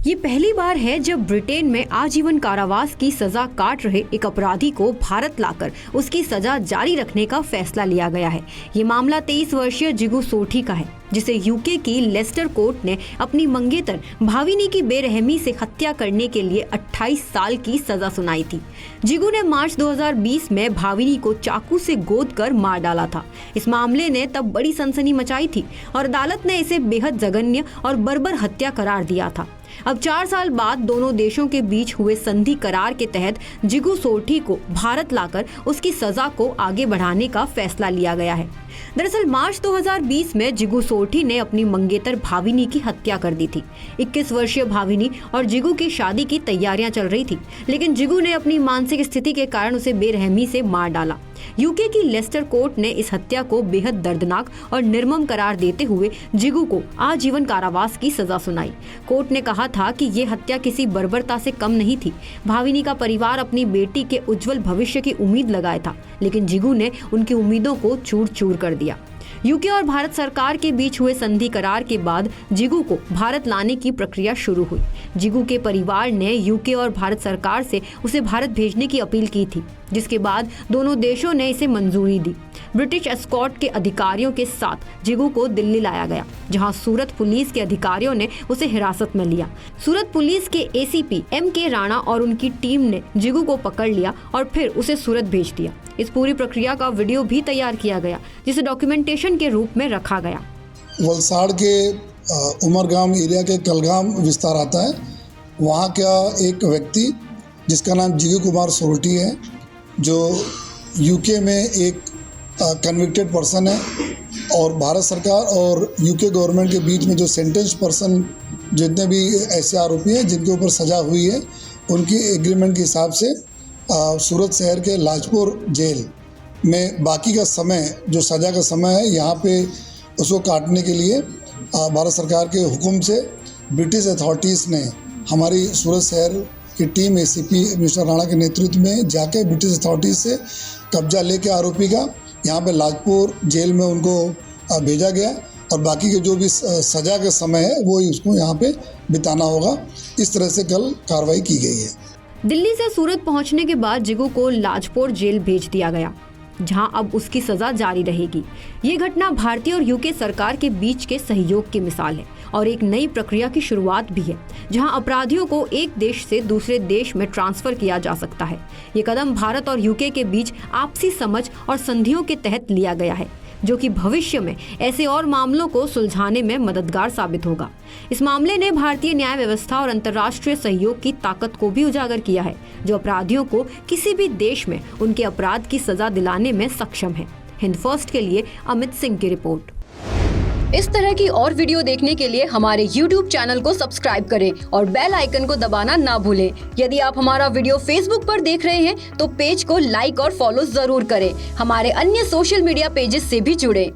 ये पहली बार है जब ब्रिटेन में आजीवन कारावास की सजा काट रहे एक अपराधी को भारत लाकर उसकी सजा जारी रखने का फैसला लिया गया है। ये मामला 23 वर्षीय जिगु सोठी का है, जिसे यूके की लेस्टर कोर्ट ने अपनी मंगेतर भाविनी की बेरहमी से हत्या करने के लिए 28 साल की सजा सुनाई थी। जिगु ने मार्च 2020 में भाविनी को चाकू से गोद कर मार डाला था। इस मामले ने तब बड़ी सनसनी मचाई थी और अदालत ने इसे बेहद जघन्य और बर्बर हत्या करार दिया था। अब 4 साल बाद दोनों देशों के बीच हुए संधि करार के तहत जिगु सोठी को भारत लाकर उसकी सजा को आगे बढ़ाने का फैसला लिया गया है। दरअसल मार्च 2020 में जिगु सोठी ने अपनी मंगेतर भाविनी की हत्या कर दी थी। 21 वर्षीय भाविनी और जिगु की शादी की तैयारियां चल रही थी, लेकिन जिगु ने अपनी मानसिक स्थिति के कारण उसे बेरहमी से मार डाला। यूके की लेस्टर कोर्ट ने इस हत्या को बेहद दर्दनाक और निर्मम करार देते हुए जिगु को आजीवन कारावास की सजा सुनाई। कोर्ट ने कहा था कि ये हत्या किसी बर्बरता से कम नहीं थी। भाविनी का परिवार अपनी बेटी के उज्जवल भविष्य की उम्मीद लगाया था, लेकिन जिगु ने उनकी उम्मीदों को चूर चूर कर दिया। यूके और भारत सरकार के बीच हुए संधि करार के बाद जिगु को भारत लाने की प्रक्रिया शुरू हुई। जिगु के परिवार ने यूके और भारत सरकार से उसे भारत भेजने की अपील की थी, जिसके बाद दोनों देशों ने इसे मंजूरी दी। ब्रिटिश एस्कॉर्ट के अधिकारियों के साथ जिगु को दिल्ली लाया गया, जहां सूरत पुलिस के अधिकारियों ने उसे हिरासत में लिया। सूरत पुलिस के एसीपी MK राणा और उनकी टीम ने जिगु को पकड़ लिया और फिर उसे सूरत भेज दिया। इस पूरी प्रक्रिया का वीडियो भी तैयार किया गया, जिसे डॉक्यूमेंटेशन के रूप में रखा गया। वलसाड़ के उमरगाम एरिया के कलगाम विस्तार आता है। वहाँ का एक व्यक्ति जिसका नाम जिगु कुमार सोठी है, जो यूके में एक कन्विक्टेड पर्सन है, और भारत सरकार और यूके गवर्नमेंट के बीच में जो सेंटेंस पर्सन जितने भी ऐसे आरोपी हैं जिनके ऊपर सज़ा हुई है, उनकी एग्रीमेंट के हिसाब से सूरत शहर के लाजपुर जेल में बाकी का समय, जो सज़ा का समय है, यहाँ पे उसको काटने के लिए भारत सरकार के हुक्म से ब्रिटिश अथॉरिटीज़ ने हमारी सूरत शहर की टीम ACP मिस्टर राणा के नेतृत्व में जाके ब्रिटिश अथॉरिटीज़ से कब्जा लेके आरोपी का यहाँ पे लाजपुर जेल में उनको भेजा गया, और बाकी के जो भी सज़ा का समय है वो उसको यहाँ पे बिताना होगा। इस तरह से कल कार्रवाई की गई है। दिल्ली से सूरत पहुंचने के बाद जिगु को लाजपुर जेल भेज दिया गया, जहां अब उसकी सजा जारी रहेगी। ये घटना भारतीय और यूके सरकार के बीच के सहयोग की मिसाल है और एक नई प्रक्रिया की शुरुआत भी है, जहां अपराधियों को एक देश से दूसरे देश में ट्रांसफर किया जा सकता है। ये कदम भारत और यूके के बीच आपसी समझ और संधियों के तहत लिया गया है, जो कि भविष्य में ऐसे और मामलों को सुलझाने में मददगार साबित होगा। इस मामले ने भारतीय न्याय व्यवस्था और अंतर्राष्ट्रीय सहयोग की ताकत को भी उजागर किया है, जो अपराधियों को किसी भी देश में उनके अपराध की सजा दिलाने में सक्षम है। हिंद फर्स्ट के लिए अमित सिंह की रिपोर्ट। इस तरह की और वीडियो देखने के लिए हमारे YouTube चैनल को सब्सक्राइब करें और बेल आइकन को दबाना ना भूलें। यदि आप हमारा वीडियो Facebook पर देख रहे हैं तो पेज को लाइक और फॉलो जरूर करें। हमारे अन्य सोशल मीडिया पेजेस से भी जुड़ें।